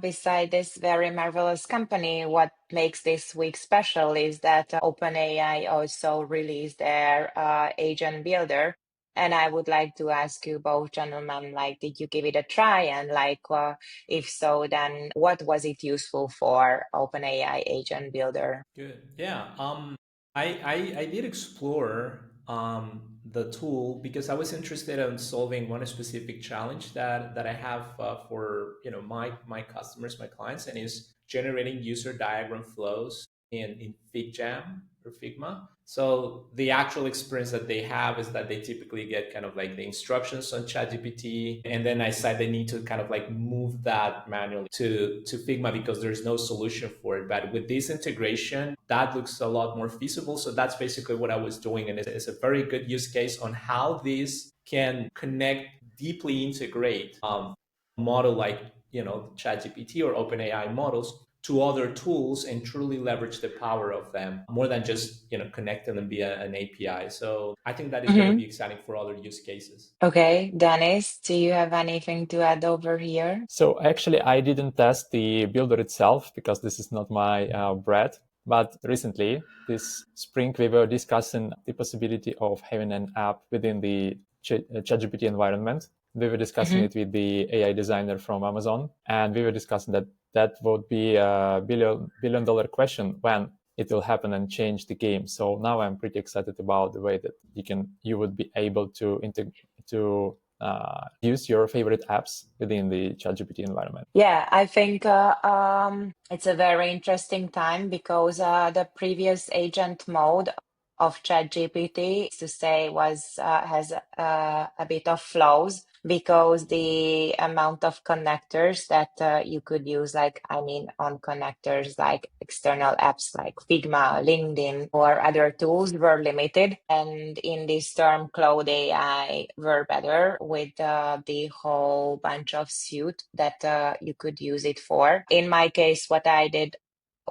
beside this very marvelous company, what makes this week special is that OpenAI also released their agent builder. And I would like to ask you both gentlemen, like, did you give it a try? And like, if so, then what was it useful for OpenAI agent builder? Good. Yeah. I did explore the tool because I was interested in solving one specific challenge that I have for my customers, my clients, and is generating user diagram flows in FigJam or Figma. So the actual experience that they have is that they typically get kind of like the instructions on ChatGPT, and then I said they need to kind of like move that manually to Figma because there's no solution for it. But with this integration, that looks a lot more feasible. So that's basically what I was doing, and it's a very good use case on how this can connect, deeply integrate a model like ChatGPT or OpenAI models to other tools and truly leverage the power of them more than just connect them via an API. So I think that is going to be exciting for other use cases. Okay, Dennis, do you have anything to add over here? So actually, I didn't test the builder itself because this is not my bread. But recently, this spring, we were discussing the possibility of having an app within the ChatGPT environment. We were discussing Mm-hmm. it with the AI designer from Amazon, and we were discussing that that would be a billion dollar question when it will happen and change the game. So now I'm pretty excited about the way that you would be able to use your favorite apps within the ChatGPT environment. Yeah, I think it's a very interesting time because the previous agent mode of ChatGPT, to say, was has a bit of flaws because the amount of connectors that you could use, like I mean, on connectors like external apps like Figma, LinkedIn, or other tools were limited. And in this term, Cloud AI were better with the whole bunch of suite that you could use it for. In my case, what I did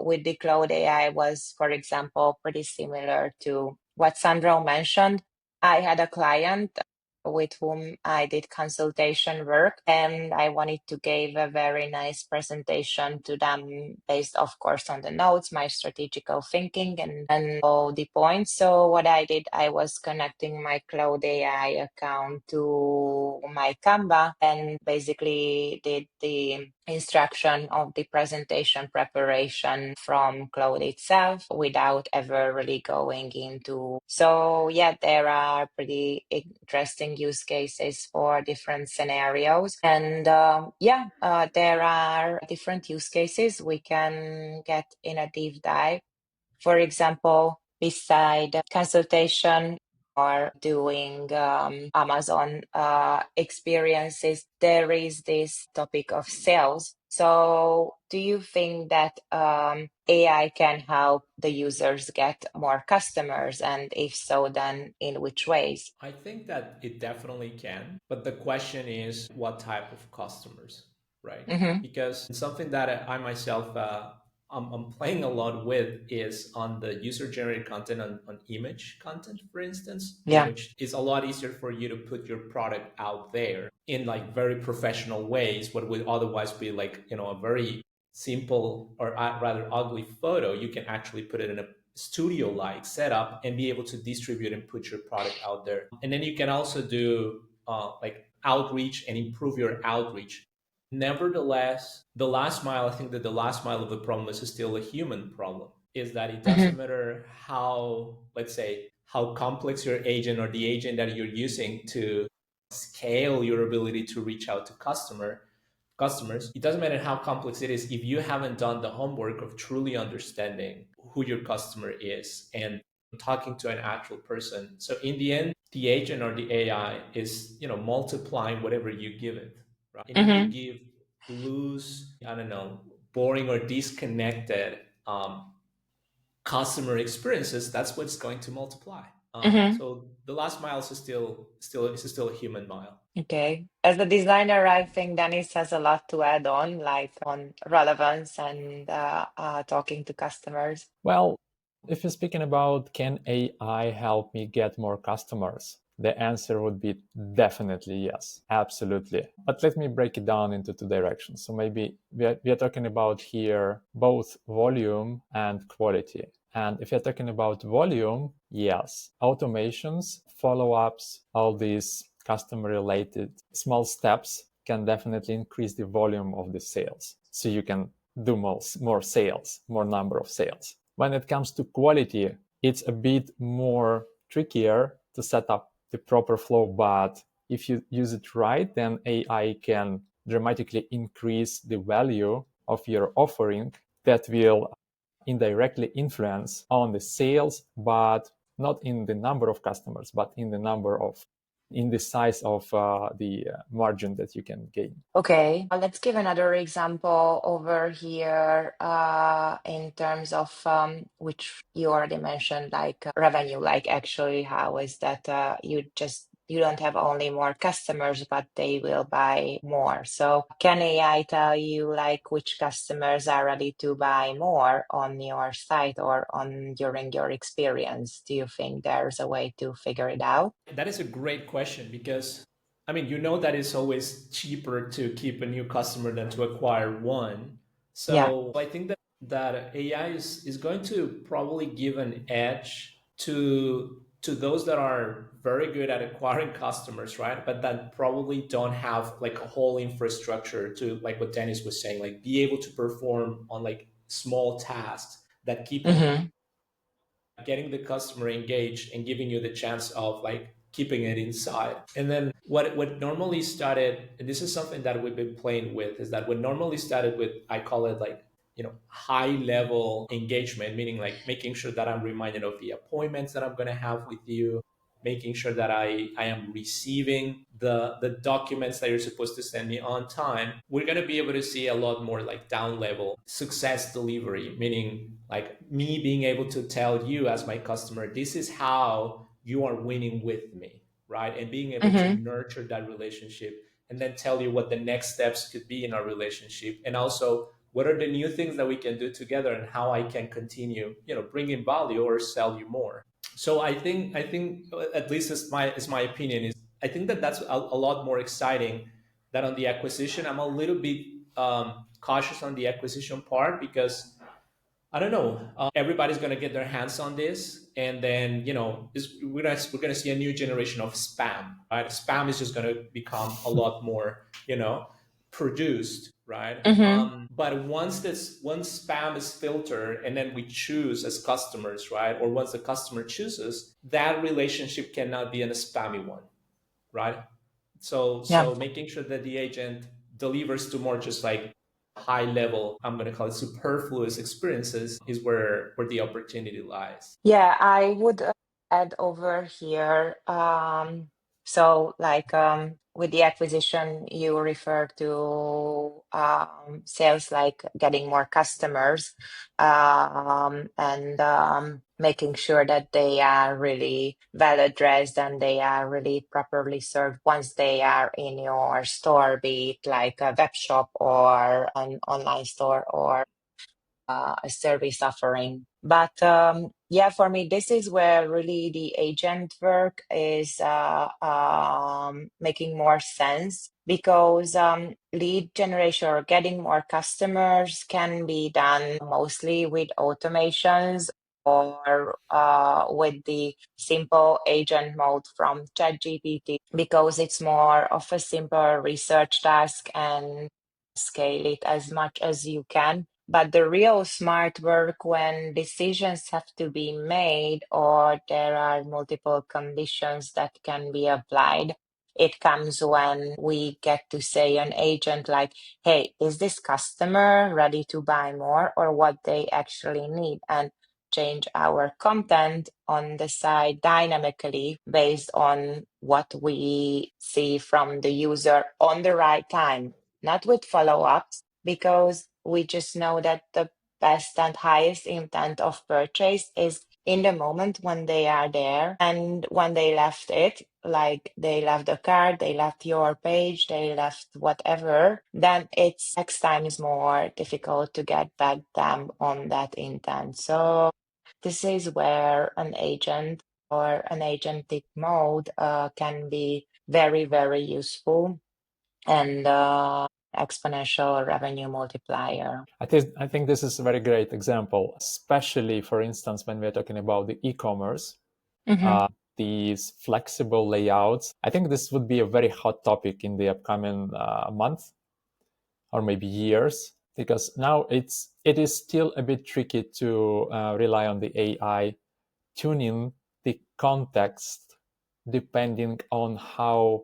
with the Cloud AI was, for example, pretty similar to what Sandro mentioned. I had a client with whom I did consultation work, and I wanted to give a very nice presentation to them based, of course, on the notes, my strategical thinking, and all the points. So what I did, I was connecting my Cloud AI account to my Canva and basically did the instruction of the presentation preparation from Cloud itself without ever really going into. So yeah, there are pretty interesting use cases for different scenarios. And there are different use cases we can get in a deep dive. For example, beside consultation or doing Amazon experiences, there is this topic of sales. So, do you think that AI can help the users get more customers? And if so, then in which ways? I think that it definitely can, but the question is what type of customers, right? Mm-hmm. Because something that I myself I'm playing a lot with is on the user generated content on image content, for instance, in Yeah. which it's a lot easier for you to put your product out there in like very professional ways. What would otherwise be like a very simple or rather ugly photo, you can actually put it in a studio like setup and be able to distribute and put your product out there. And then you can also do like outreach and improve your outreach. Nevertheless, the last mile, I think that the last mile of the problem is still a human problem, is that it Mm-hmm. doesn't matter how, let's say, how complex your agent or the agent that you're using to scale your ability to reach out to customers. It doesn't matter how complex it is if you haven't done the homework of truly understanding who your customer is and talking to an actual person. So in the end, the agent or the AI is multiplying whatever you give it, right? And if you Mm-hmm. give loose, I don't know, boring or disconnected customer experiences, that's what's going to multiply. Mm-hmm. So the last mile is still a human mile. Okay. As a designer, I think Denis has a lot to add on, like on relevance and talking to customers. Well, if you're speaking about can AI help me get more customers, The answer would be definitely yes, absolutely. But let me break it down into two directions. So maybe we are talking about here both volume and quality. And if you're talking about volume, yes, automations, follow-ups, all these customer-related small steps can definitely increase the volume of the sales. So you can do more sales, more number of sales. When it comes to quality, it's a bit more trickier to set up the proper flow, but if you use it right, then AI can dramatically increase the value of your offering that will indirectly influence on the sales, but not in the number of customers, but in the size of the margin that you can gain. Okay, let's give another example over here in terms of which you already mentioned, like revenue, like actually how is that you don't have only more customers, but they will buy more. So can AI tell you like which customers are ready to buy more on your site or on during your experience? Do you think there's a way to figure it out? That is a great question because, I mean, you know that it's always cheaper to keep a new customer than to acquire one. Yeah. So I think that AI is going to probably give an edge to those that are very good at acquiring customers, right? But that probably don't have like a whole infrastructure to, like what Dennis was saying, like be able to perform on like small tasks that keep on Mm-hmm. getting the customer engaged and giving you the chance of like keeping it inside. And then what normally started, and this is something that we've been playing with, is that what normally started with, I call it like, high level engagement, meaning like making sure that I'm reminded of the appointments that I'm going to have with you, making sure that I am receiving the documents that you're supposed to send me on time. We're going to be able to see a lot more like down level success delivery, meaning like me being able to tell you as my customer, this is how you are winning with me, right? And being able to Mm-hmm. nurture that relationship and then tell you what the next steps could be in our relationship, and also what are the new things that we can do together and how I can continue, bringing value or sell you more. So I think at least it's my opinion, is I think that that's a lot more exciting than on the acquisition. I'm a little bit cautious on the acquisition part because I don't know. Everybody's gonna get their hands on this, and then we're gonna see a new generation of spam. Right, spam is just gonna become a lot more produced. Right, Mm-hmm. but once spam is filtered, and then we choose as customers, right, or once the customer chooses, that relationship cannot be in a spammy one, right? So Yeah. so making sure that the agent delivers to more just like high level, I'm going to call it superfluous experiences, is where the opportunity lies. Yeah, I would add over here. So like with the acquisition, you refer to sales like getting more customers and making sure that they are really well addressed and they are really properly served once they are in your store, be it like a web shop or an online store or a service offering. But yeah, for me, this is where really the agent work is making more sense because lead generation or getting more customers can be done mostly with automations or with the simple agent mode from ChatGPT because it's more of a simple research task and scale it as much as you can. But the real smart work when decisions have to be made or there are multiple conditions that can be applied, it comes when we get to say an agent like, hey, is this customer ready to buy more or what they actually need? And change our content on the side dynamically based on what we see from the user on the right time, not with follow-ups, because we just know that the best and highest intent of purchase is in the moment when they are there and when they left it, like they left the card, they left your page, they left whatever, then it's X times more difficult to get back them on that intent. So this is where an agent or an agentic mode can be very, very useful and exponential revenue multiplier. I think this is a very great example, especially, for instance, when we're talking about the e-commerce, these flexible layouts. I think this would be a very hot topic in the upcoming month or maybe years, because now it is still a bit tricky to rely on the AI tuning the context depending on how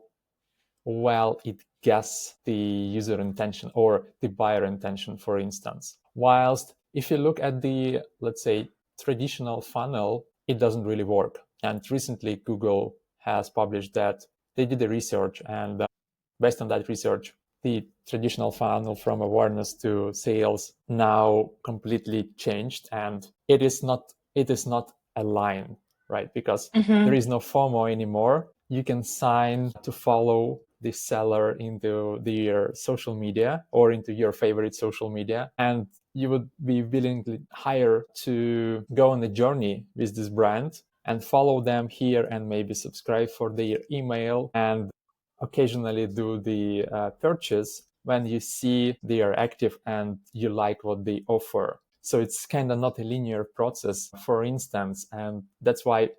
well it guesses the user intention or the buyer intention, for instance. Whilst if you look at the, let's say, traditional funnel, it doesn't really work. And recently, Google has published that they did the research, and based on that research, the traditional funnel from awareness to sales now completely changed, and it is not a line, right? Because there is no FOMO anymore. You can sign to follow the seller into their social media or into your favorite social media, and you would be willingly hire to go on a journey with this brand and follow them here and maybe subscribe for their email and occasionally do the purchase when you see they are active and you like what they offer. So it's kind of not a linear process, for instance, and that's why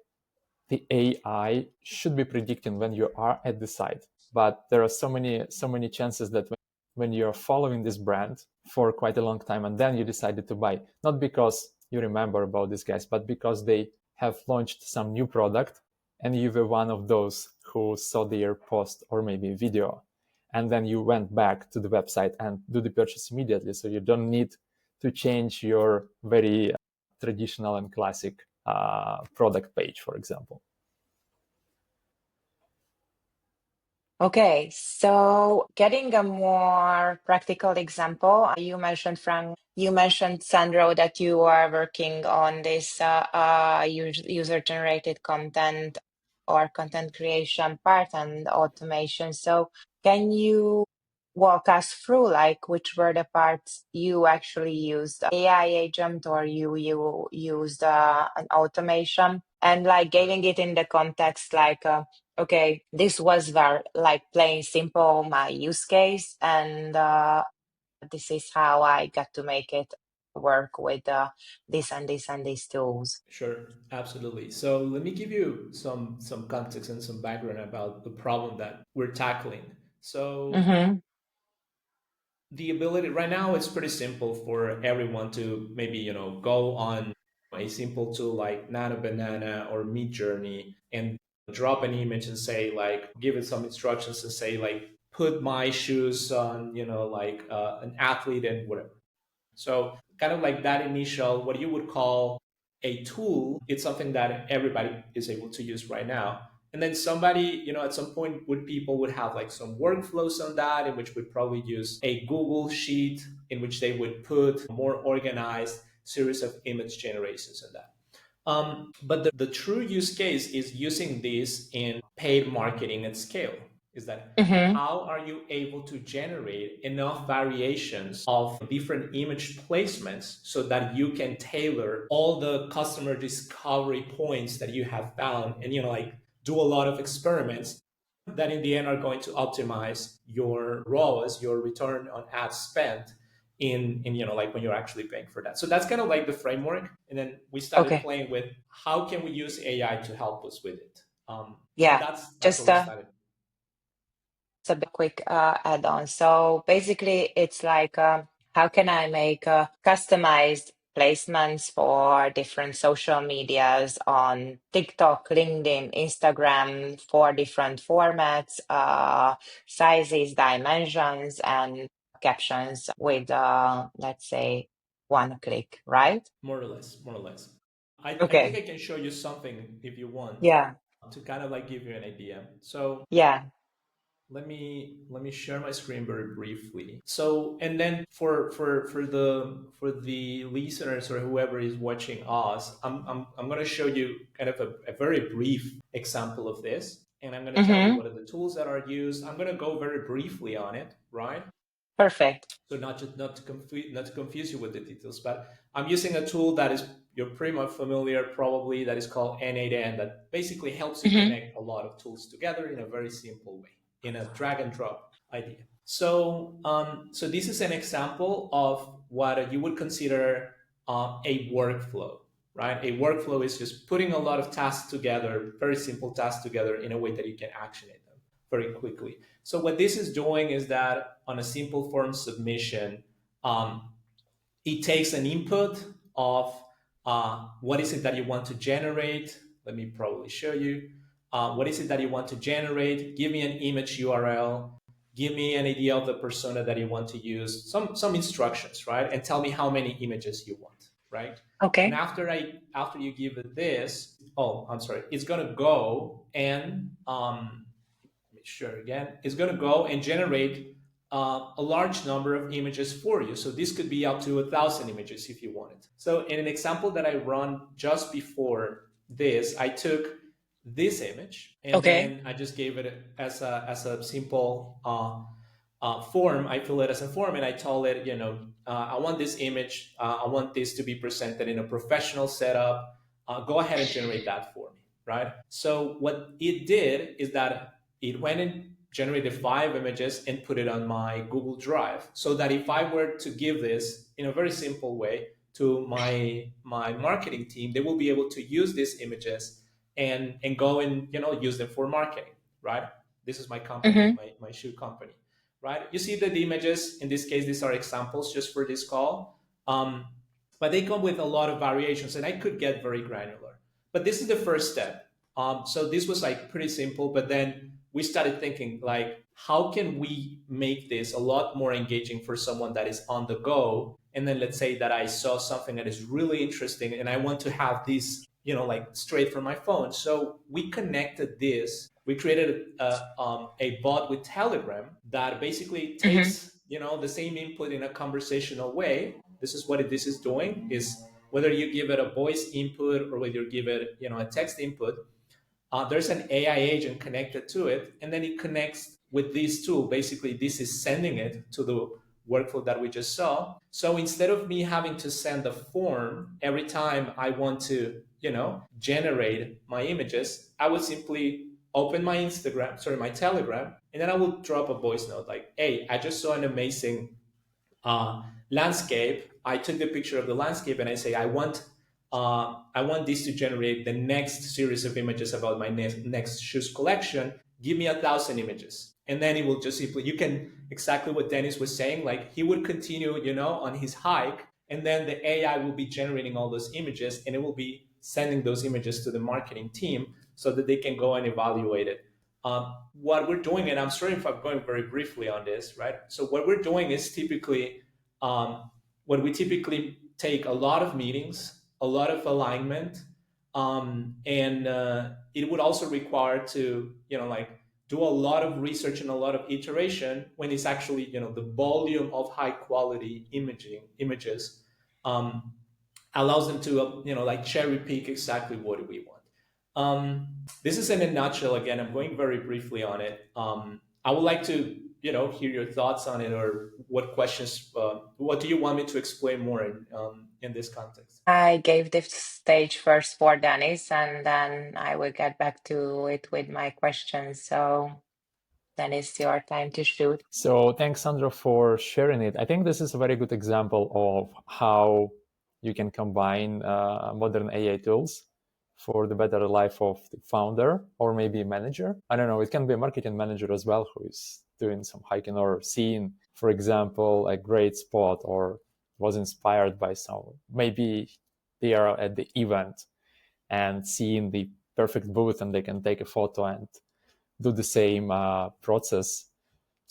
the AI should be predicting when you are at the site. But there are so many chances that when you're following this brand for quite a long time and then you decided to buy, not because you remember about these guys, but because they have launched some new product and you were one of those who saw their post or maybe video, and then you went back to the website and do the purchase immediately. So you don't need to change your very traditional and classic product page, for example. Okay, so getting a more practical example, you mentioned, Sandro, that you are working on this user-generated content or content creation part and automation. So can you walk us through like which were the parts you actually used AI agent or you used an automation and like giving it in the context like okay, this was very like plain simple my use case and this is how I got to make it work with this and this and these tools. Sure, absolutely. So let me give you some context and some background about the problem that we're tackling. So Mm-hmm. the ability right now, it's pretty simple for everyone to maybe go on a simple tool like Nano Banana or Meet Journey and drop an image and say like give it some instructions and say like put my shoes on like an athlete and whatever. So kind of like that initial, what you would call a tool, it's something that everybody is able to use right now. And then somebody, at some point people would have like some workflows on that in which would probably use a Google sheet in which they would put more organized series of image generations in that. But the true use case is using this in paid marketing at scale. Is that Mm-hmm. how are you able to generate enough variations of different image placements so that you can tailor all the customer discovery points that you have found and like do a lot of experiments that in the end are going to optimize your ROAS, your return on ad spend in like when you're actually paying for that. So that's kind of like the framework, and then we started Okay. playing with how can we use AI to help us with it. And Yeah. that's where Just we started. a bit quick add-on. So basically, it's like how can I make customized placements for different social medias on TikTok, LinkedIn, Instagram for different formats, sizes, dimensions, and captions with, let's say, one click, right? More or less. I think I Okay. can show you something if you want Yeah. to kind of like give you an idea. So Yeah. let me share my screen very briefly. So and then for the listeners or whoever is watching us, I'm going to show you kind of a very brief example of this, and I'm going to tell you Mm-hmm. what are the tools that are used. I'm going to go very briefly on it, right? Perfect. So not to confuse you with the details, but I'm using a tool that is you're pretty much familiar probably, that is called N8N, that basically helps you Hmm. connect a lot of tools together in a very simple way, in a drag and drop idea. So this is an example of what you would consider a workflow, right? A workflow is just putting a lot of tasks together, very simple tasks together in a way that you can action it them very quickly. So what this is doing is that on a simple form submission, um, it takes an input of what is it that you want to generate. Let me probably show you. What is it that you want to generate? Give me an image URL. Give me an idea of the persona that you want to use. Some instructions, right? And tell me how many images you want, right? And Okay. after you give it this, oh, I'm sorry, it's gonna go and make sure again, it's going to go and generate a large number of images for you. So this could be up to 1,000 images if you wanted. So in an example that I run just before this, I took this image and Okay. then I just gave it as a simple form. I fill it as a form and I told it, I want this image. I want this to be presented in a professional setup. Go ahead and generate that for me, right? So what it did is that it went and generated 5 images and put it on my Google Drive, so that if I were to give this in a very simple way to my marketing team, they will be able to use these images and go and use them for marketing, right? This is my company, Hmm. my shoe company, right? You see that the images in this case, these are examples just for this call, but they come with a lot of variations, and I could get very granular. But this is the first step. So this was like pretty simple, but then we started thinking like, how can we make this a lot more engaging for someone that is on the go? And then let's say that I saw something that is really interesting and I want to have this, like straight from my phone. So we connected this. We created a bot with Telegram that basically Hmm. takes, the same input in a conversational way. This is what this is doing, is whether you give it a voice input or whether you give it, a text input, there's an AI agent connected to it, and then it connects with this tool. Basically, this is sending it to the workflow that we just saw. So instead of me having to send a form every time I want to, generate my images, I would simply open my Telegram, and then I will drop a voice note like, hey, I just saw an amazing landscape. I took the picture of the landscape and I say, I want this to generate the next series of images about my next shoes collection. Give me 1,000 images. And then it will just simply, you can, exactly what Denis was saying, like he would continue, on his hike, and then the AI will be generating all those images and it will be sending those images to the marketing team so that they can go and evaluate it. What we're doing, and I'm sorry if I'm going very briefly on this, right? So what we're doing is typically, what we typically take a lot of meetings, a lot of alignment, and it would also require to, like do a lot of research and a lot of iteration when it's actually, the volume of high quality images um, allows them to, like cherry pick exactly what we want. This is in a nutshell. Again, I'm going very briefly on it. I would like to, hear your thoughts on it, or what questions, what do you want me to explain more in this context? I gave the stage first for Denis, and then I will get back to it with my questions. So, Denis, your time to shoot. So thanks, Sandro, for sharing it. I think this is a very good example of how you can combine modern AI tools for the better life of the founder or maybe manager. I don't know, it can be a marketing manager as well who is doing some hiking or seeing, for example, a great spot or was inspired by someone. Maybe they are at the event and seeing the perfect booth and they can take a photo and do the same process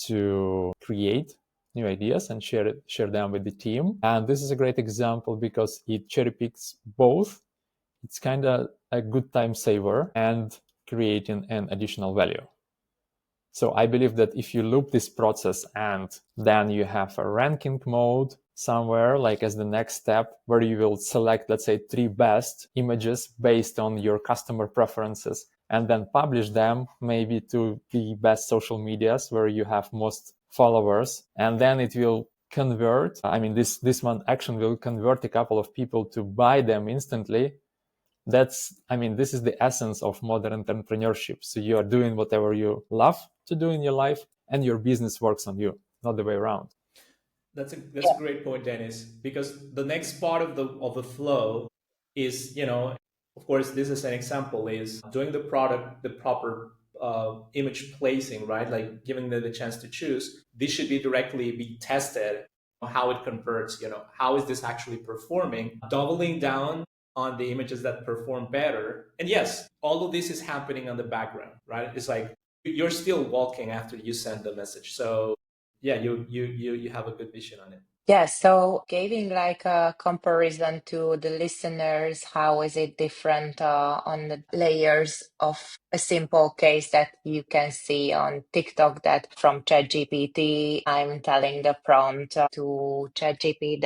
to create new ideas and share them with the team. And this is a great example because it cherry picks both. It's kind of a good time saver and creating an additional value. So I believe that if you loop this process and then you have a ranking mode somewhere, like as the next step, where you will select, let's say, 3 best images based on your customer preferences, and then publish them maybe to the best social medias where you have most followers, and then it will convert. I mean, this one action will convert a couple of people to buy them instantly. This is the essence of modern entrepreneurship. So you are doing whatever you love to do in your life, and your business works on you, not the way around. That's a great point, Dennis, because the next part of the flow is, of course, this is an example, is doing the product the proper image placing, right? Like giving them the chance to choose. This should be directly be tested how it converts. How is this actually performing? Doubling down on the images that perform better. And yes, all of this is happening on the background, right? It's like you're still walking after you send the message. So yeah, you have a good vision on it. Yeah, so giving like a comparison to the listeners, how is it different on the layers of a simple case that you can see on TikTok, that from ChatGPT, I'm telling the prompt to ChatGPT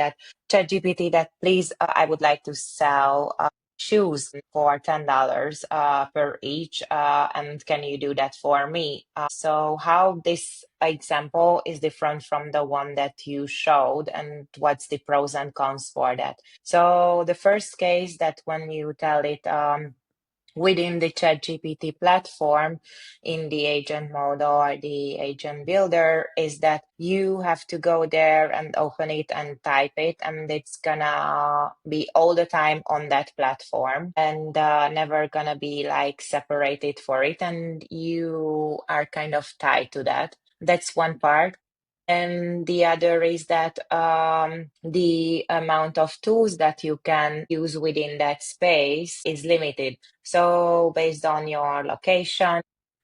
that please, I would like to sell shoes for $10 per each, and can you do that for me? So how this example is different from the one that you showed, and what's the pros and cons for that? So the first case, that when you tell it within the ChatGPT platform in the agent mode or the agent builder, is that you have to go there and open it and type it, and it's gonna be all the time on that platform, and never gonna be like separated for it, and you are kind of tied to that. That's one part. And the other is that the amount of tools that you can use within that space is limited. So, based on your location,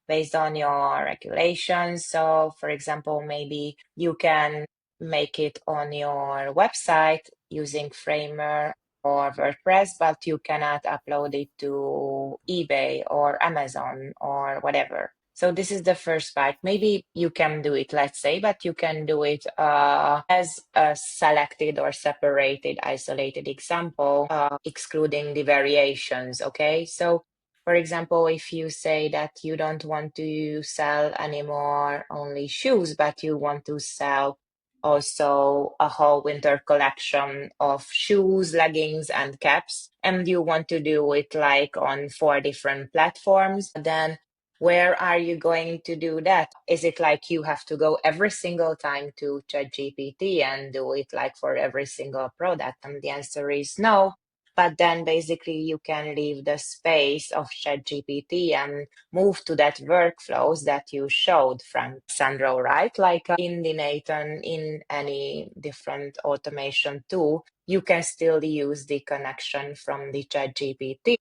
based on your regulations. So, for example, maybe you can make it on your website using Framer or WordPress, but you cannot upload it to eBay or Amazon or whatever. So this is the first part. Maybe you can do it, let's say, but you can do it as a selected or separated, isolated example, excluding the variations. Okay. So, for example, if you say that you don't want to sell anymore only shoes, but you want to sell also a whole winter collection of shoes, leggings, and caps, and you want to do it like on 4 different platforms, then where are you going to do that? Is it like you have to go every single time to ChatGPT and do it like for every single product? And the answer is no. But then basically you can leave the space of ChatGPT and move to that workflows that you showed from Sandro, right? Like in the Nathan, in any different automation tool, you can still use the connection from the ChatGPT,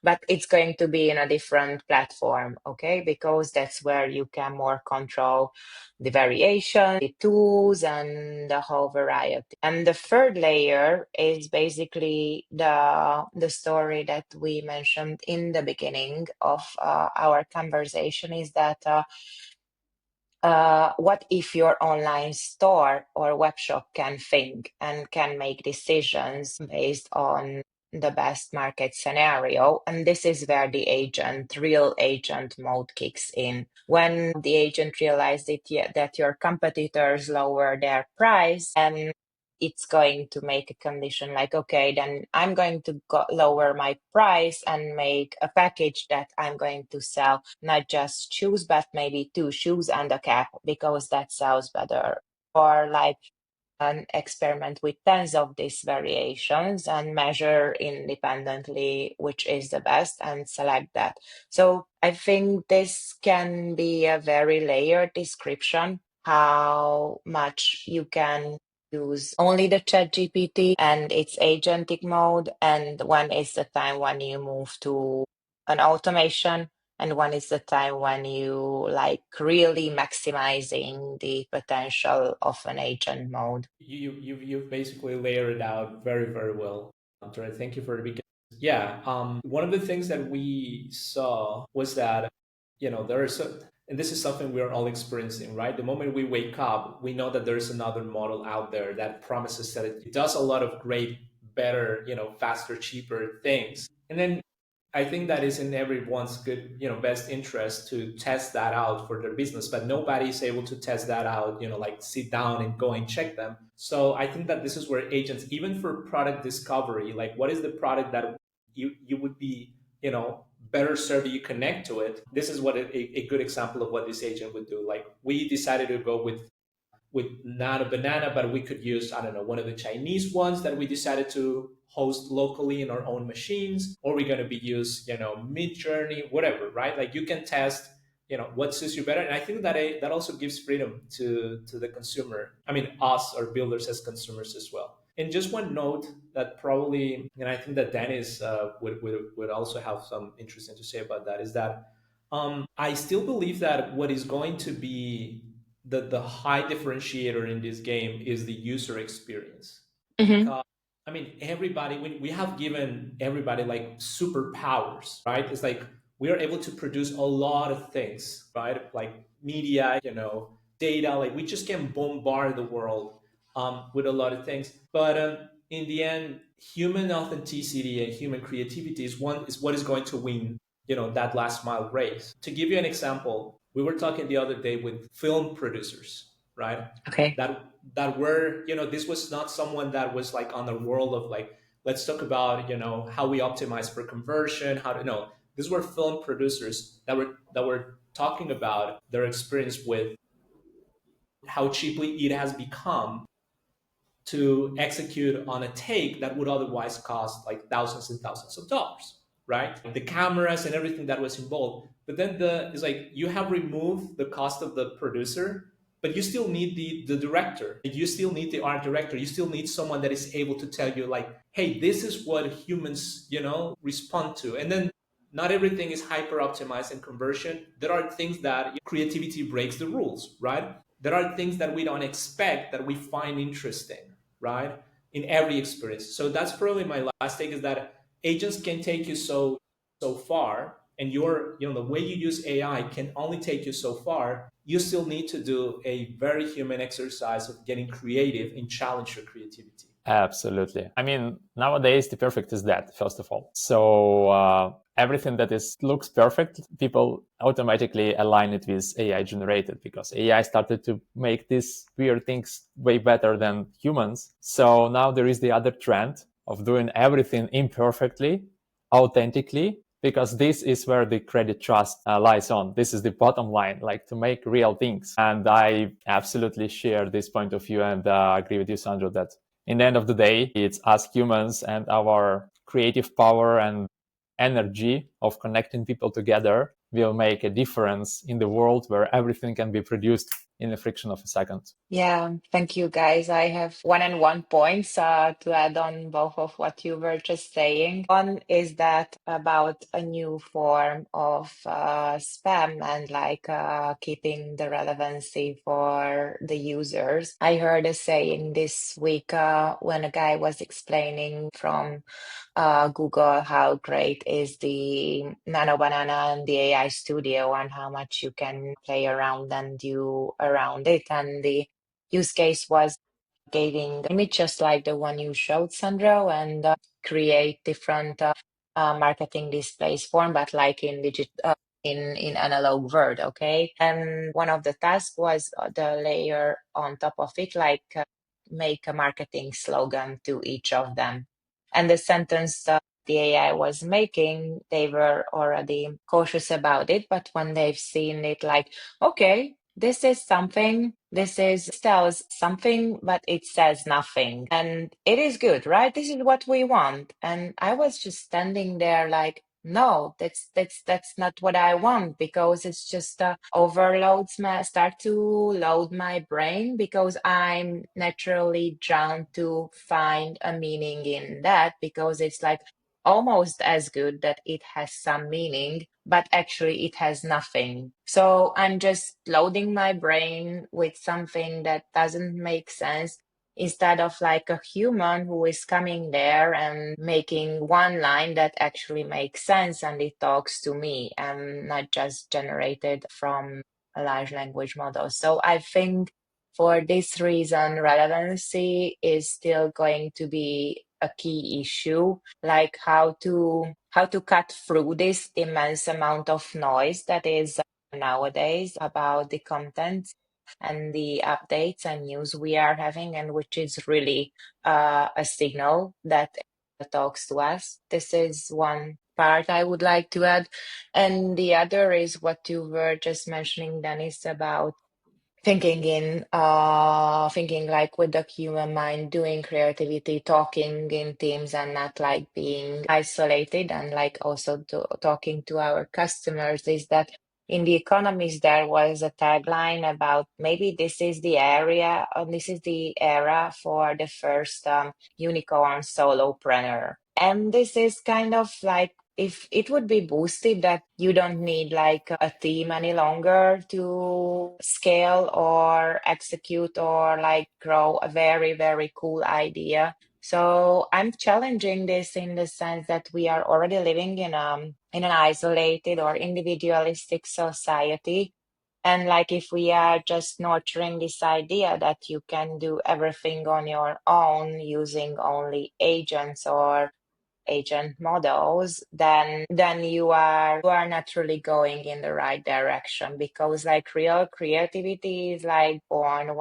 but it's going to be in a different platform, okay? Because that's where you can more control the variation, the tools, and the whole variety. And the third layer is basically the story that we mentioned in the beginning of our conversation, is that what if your online store or web shop can think and can make decisions based on the best market scenario? And this is where the real agent mode kicks in. When the agent realizes that your competitors lower their price, and it's going to make a condition like, okay, then I'm going to lower my price and make a package that I'm going to sell not just shoes, but maybe 2 shoes and a cap, because that sells better. Or like an experiment with tens of these variations and measure independently which is the best and select that. So I think this can be a very layered description, how much you can use only the chat GPT and its agentic mode, and when is the time when you move to an automation, and when is the time when you like really maximizing the potential of an agent mode. You've basically layered it out very, very well, Dora. Thank you for the, because yeah, one of the things that we saw was that there is and this is something we are all experiencing, right? The moment we wake up, we know that there's another model out there that promises that it does a lot of great, better, faster, cheaper things, and then I think that is in everyone's good, best interest to test that out for their business, but nobody is able to test that out, like sit down and go and check them. So I think that this is where agents, even for product discovery, like what is the product that you would be, better served you connect to it. This is what a good example of what this agent would do. Like we decided to go with not a banana, but we could use, I don't know, one of the Chinese ones that we decided to host locally in our own machines, or we're going to be use, Mid Journey, whatever, right? Like you can test, what suits you better. And I think that that also gives freedom to the consumer. I mean, us or builders as consumers as well. And just one note that probably, and I think that Dennis would also have some interesting to say about that is that I still believe that what is going to be the high differentiator in this game is the user experience. Hmm. Because I mean, everybody, we have given everybody like superpowers, right? It's like we are able to produce a lot of things, right? Like media, data, like we just can bombard the world with a lot of things. But in the end, human authenticity and human creativity is what is going to win, that last mile race. To give you an example, we were talking the other day with film producers, right? Okay. That were, this was not someone that was like on the world of like, let's talk about, how we optimize for conversion, how to know. These were film producers that were talking about their experience with how cheaply it has become to execute on a take that would otherwise cost like thousands and thousands of dollars, right? The cameras and everything that was involved. But then it's like you have removed the cost of the producer, but you still need the director. You still need the art director. You still need someone that is able to tell you like, hey, this is what humans, respond to. And then not everything is hyper optimized in conversion. There are things that creativity breaks the rules, right? There are things that we don't expect that we find interesting, right? In every experience. So that's probably my last take is that agents can take you so far, and the way you use AI can only take you so far. You still need to do a very human exercise of getting creative and challenge your creativity. Absolutely. I mean, nowadays the perfect is that, first of all. So everything that looks perfect, people automatically align it with AI generated because AI started to make these weird things way better than humans. So now there is the other trend of doing everything imperfectly, authentically, because this is where the credit trust lies on. This is the bottom line, like to make real things. And I absolutely share this point of view and agree with you, Sandro, that in the end of the day, it's us humans and our creative power and energy of connecting people together will make a difference in the world where everything can be produced in a fraction of a second. Yeah, thank you guys. I have one and one points to add on both of what you were just saying. One is that about a new form of spam and like keeping the relevancy for the users. I heard a saying this week when a guy was explaining from Google how great is the Nano Banana and the AI Studio and how much you can play around and do around it. And the use case was getting image just like the one you showed, Sandro, and create different marketing displays form, but like in in analog word, okay? And one of the tasks was the layer on top of it, like make a marketing slogan to each of them. And the sentence the AI was making, they were already cautious about it, but when they've seen it, like, okay, this is something, this is tells something, but it says nothing. And it is good, right? This is what we want. And I was just standing there like, no, that's not what I want because it's just overloads start to load my brain because I'm naturally drawn to find a meaning in that because it's like almost as good that it has some meaning, but actually it has nothing. So I'm just loading my brain with something that doesn't make sense instead of like a human who is coming there and making one line that actually makes sense and it talks to me and not just generated from a large language model. So I think for this reason, relevancy is still going to be a key issue, like how to how to cut through this immense amount of noise that is nowadays about the content and the updates and news we are having, and which is really a signal that talks to us. This is one part I would like to add. And the other is what you were just mentioning, Dennis, about thinking like with the human mind, doing creativity, talking in teams and not like being isolated, and like also talking to our customers, is that in the economist there was a tagline about maybe this is the area, or this is the era for the first unicorn solopreneur. And this is kind of like, if it would be boosted that you don't need like a team any longer to scale or execute or like grow a very, very cool idea. So I'm challenging this in the sense that we are already living in an isolated or individualistic society. And like if we are just nurturing this idea that you can do everything on your own using only agents or agent models, then you are naturally going in the right direction, because like real creativity is like born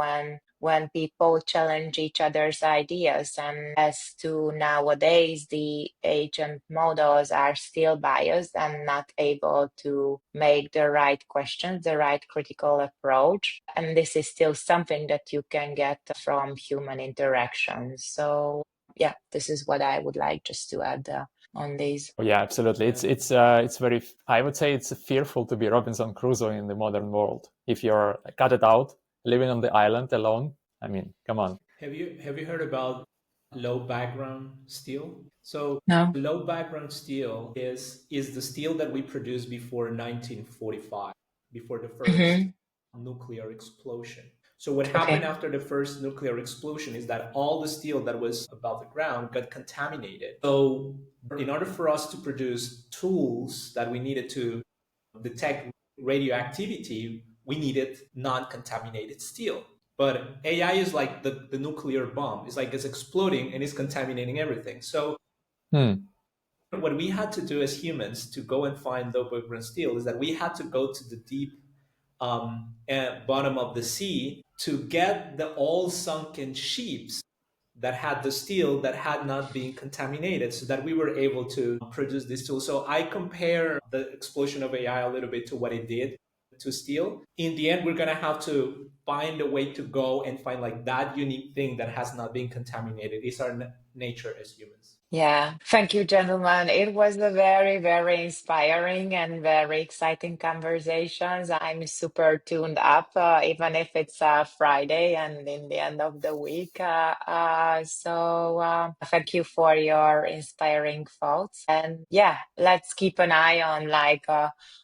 when people challenge each other's ideas. And as to nowadays, the agent models are still biased and not able to make the right questions, the right critical approach. And this is still something that you can get from human interactions. So yeah, this is what I would like just to add on these. Oh, yeah, absolutely. It's very. I would say it's fearful to be Robinson Crusoe in the modern world. If you're cut it out, living on the island alone. I mean, come on. Have you heard about low background steel? So No. low background steel is the steel that we produced before 1945, before the first Mm-hmm. nuclear explosion. So what happened Okay. after the first nuclear explosion is that all the steel that was above the ground got contaminated. So in order for us to produce tools that we needed to detect radioactivity, we needed non-contaminated steel. But AI is like the nuclear bomb. It's like it's exploding and it's contaminating everything. So Hmm. what we had to do as humans to go and find low background steel is that we had to go to the deep bottom of the sea to get the all sunken ships that had the steel that had not been contaminated, so that we were able to produce this tool. So I compare the explosion of AI a little bit to what it did to steel. In the end, we're going to have to find a way to go and find like that unique thing that has not been contaminated. It's our nature as humans. Yeah, thank you, gentlemen. It was a very, very inspiring and very exciting conversations. I'm super tuned up, even if it's Friday and in the end of the week. So thank you for your inspiring thoughts. And yeah, let's keep an eye on like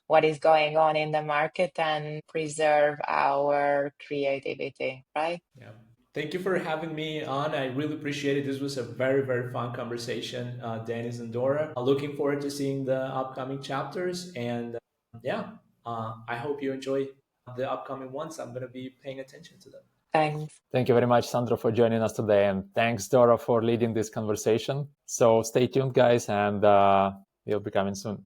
what is going on in the market and preserve our creativity, right? Yeah. Thank you for having me on. I really appreciate it. This was a very, very fun conversation, Denis and Dora. Looking forward to seeing the upcoming chapters. And yeah, I hope you enjoy the upcoming ones. I'm going to be paying attention to them. Thanks. Thank you very much, Sandro, for joining us today, and thanks, Dora, for leading this conversation. So stay tuned, guys, and we'll be coming soon.